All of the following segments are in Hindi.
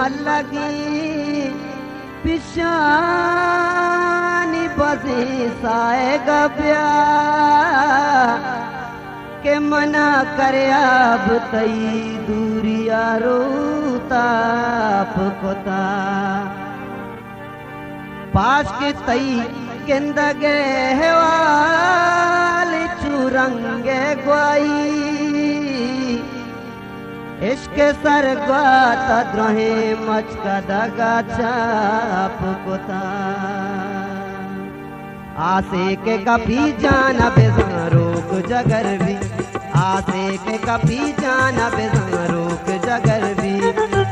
मलगी पिशानी बसी साए गब्या के मना करे अब तई दूरिया रोताप कोता पास के तई गेंदगे हेवाल चुरंगे ग्वाई इश्क सरगत द्रोहे मचका दगा चाप कोता आसे के कभी जाना बेजा रोक जगर भी आसे के कभी जाना बेजा रोक जगर भी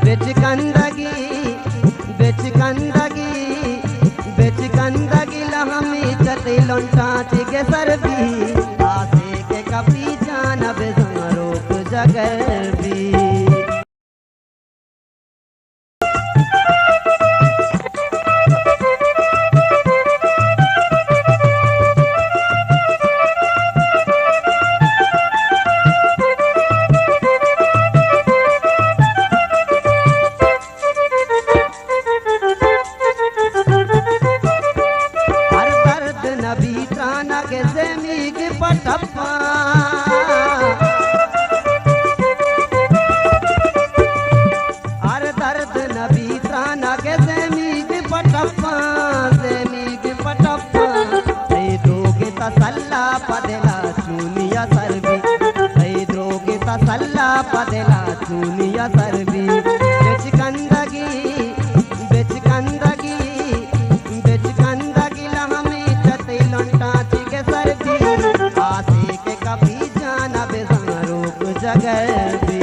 बेच गंदगी लहमी चते लोंटा के सर भी आसे के कभी जाना बेजा रोक जगर भी तसल्ला पदेला चुनिया सरबी सही द्रोगे तसल्ला पदेला चुनिया सरबी बेच गंदगी लहमी चते लंटा के सरबी आसे के कभी जाना बेसंग रोक जगर भी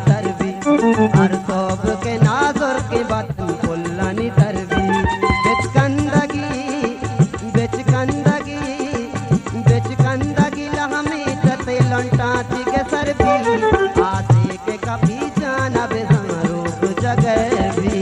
हर सोब के नाज़ुर के बतन फुल्लानी तरबी बेच गंदगी लहमी चते लंटा के सरबी आसे के कभी जाना बेजा रोक जगर भी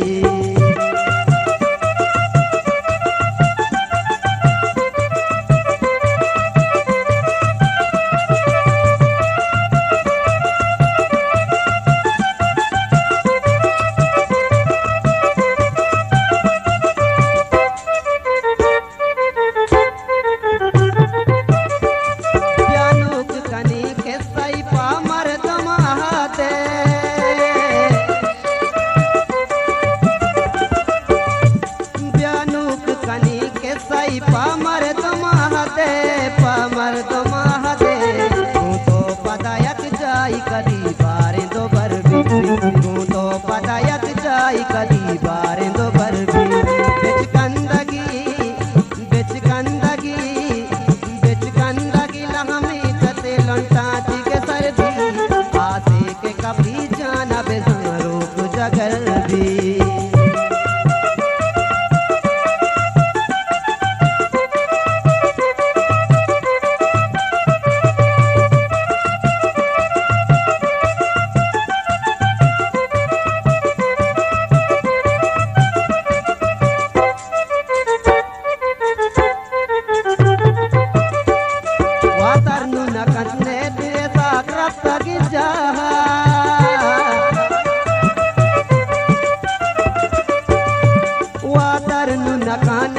पामर तो महदे तू तो पदायक जाई कदी बारे दो बर भी तू तो पदायक जाई कदी बारे दो बर भी बेच गंदगी लहमी चते लंटा के सर भी आसे के कभी जाना बेजा रोक जगर भी वादर नु नकान